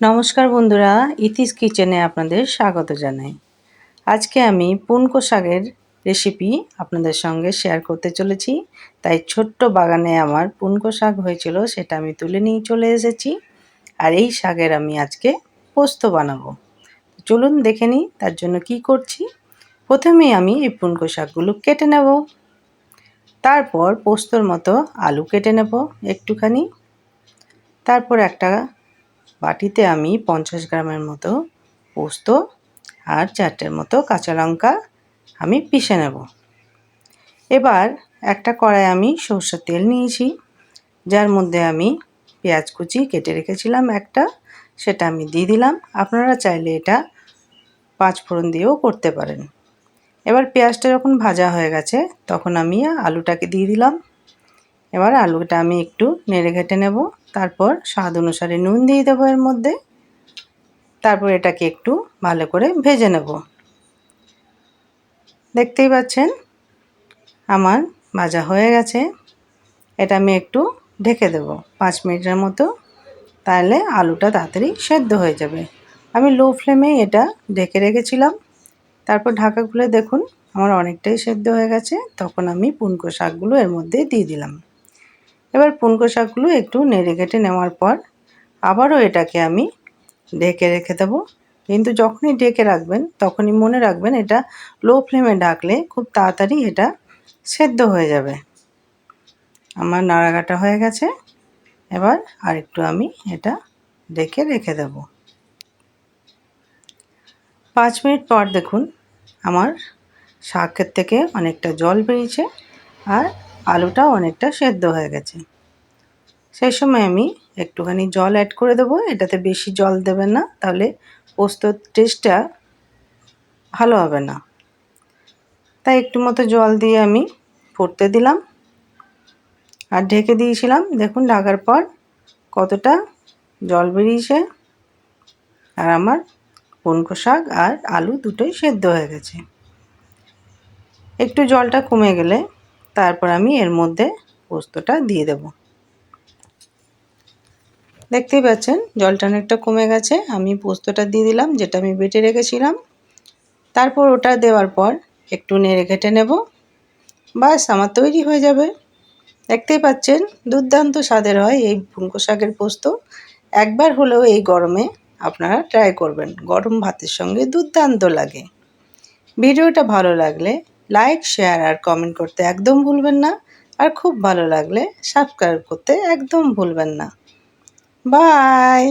নমস্কার বন্ধুরা, ইতিস কিচেনে আপনাদের স্বাগত জানাই। আজকে আমি পুনকো শাকের রেসিপি আপনাদের সঙ্গে শেয়ার করতে চলেছি। তাই ছোট্ট বাগানে আমার পুনকো শাক হয়েছিল, সেটা আমি তুলে নিয়ে চলে এসেছি। আর এই শাকের আমি আজকে পোস্ত বানাবো। চলুন দেখে নিই তার জন্য কি করছি। প্রথমেই আমি এই পুনকো শাকগুলো কেটে নেব। তারপর পোস্তর মতো আলু কেটে নেব একটুখানি। তারপর একটা বাটিতে আমি 50 গ্রামের মতো পোস্ত আর 4টের মতো কাঁচা লঙ্কা আমি পিষে নেব। এবার একটা কড়াই আমি সরষের তেল নিয়েছি, যার মধ্যে আমি পেঁয়াজ কুচি কেটে রেখেছিলাম একটা, সেটা আমি দিয়ে দিলাম। আপনারা চাইলে এটা 5 ফোড়ন দিয়েও করতে পারেন। এবার পেঁয়াজটা যখন ভাজা হয়ে গেছে তখন আমি আলুটাকে দিয়ে দিলাম। এবার আলুটা আমি একটু নেড়ে ঘেটে নেব। তারপর স্বাদ অনুসারে নুন দিয়ে দেবো এর মধ্যে। তারপর এটাকে একটু ভালো করে ভেজে নেব। দেখতেই পাচ্ছেন আমার ভাজা হয়ে গেছে। এটা আমি একটু ঢেকে দেব 5 মিনিটের মতো, তাহলে আলুটা তাড়াতাড়ি সেদ্ধ হয়ে যাবে। আমি লো ফ্লেমে এটা ঢেকে রেখেছিলাম। তারপর ঢাকা খুলে দেখুন আমার অনেকটাই সেদ্ধ হয়ে গেছে। তখন আমি পুনকো শাকগুলো এর মধ্যে দিয়ে দিলাম। এবার পুনকো শাকগুলো একটু নেড়ে ঘেটে নেওয়ার পর আবারও এটাকে আমি ঢেকে রেখে দেবো। কিন্তু যখনই ঢেকে রাখবেন তখনই মনে রাখবেন এটা লো ফ্লেমে ঢাকলে খুব তাড়াতাড়ি এটা সেদ্ধ হয়ে যাবে। আমার নাড়াঘাটা হয়ে গেছে। এবার আরেকটু আমি এটা ঢেকে রেখে দেব। 5 মিনিট পর দেখুন আমার শাকের থেকে অনেকটা জল বেরিয়েছে আর আলুটাও অনেকটা সেদ্ধ হয়ে গেছে। সেই সময় আমি একটুখানি জল অ্যাড করে দেবো। এটাতে বেশি জল দেবেন না, তাহলে পোস্তর টেস্টটা ভালো হবে না। তাই একটু মতো জল দিয়ে আমি ফুটতে দিলাম আর ঢেকে দিয়েছিলাম। দেখুন ঢাকার পর কতটা জল বেরিয়েছে আর আমার পুনকো শাক আর আলু দুটোই সেদ্ধ হয়ে গেছে। একটু জলটা কমে গেলে তারপর আমি এর মধ্যে পোস্তটা দিয়ে দেব। দেখতেই পাচ্ছেন জলটা অনেকটা কমে গেছে। আমি পোস্তটা দিয়ে দিলাম, যেটা আমি বেটে রেখেছিলাম। তারপর ওটা দেওয়ার পর একটু নেড়ে ঘেটে নেব। বাস আমার তৈরি হয়ে যাবে। দেখতেই পাচ্ছেন দুর্দান্ত স্বাদের হয় এই পুনকো শাকের পোস্ত। একবার হলেও এই গরমে আপনারা ট্রাই করবেন, গরম ভাতের সঙ্গে দুর্দান্ত লাগে। ভিডিওটা ভালো লাগলে লাইক, শেয়ার আর কমেন্ট করতে একদম ভুলবেন না। আর খুব ভালো লাগলে সাবস্ক্রাইব করতে একদম ভুলবেন না। বাই।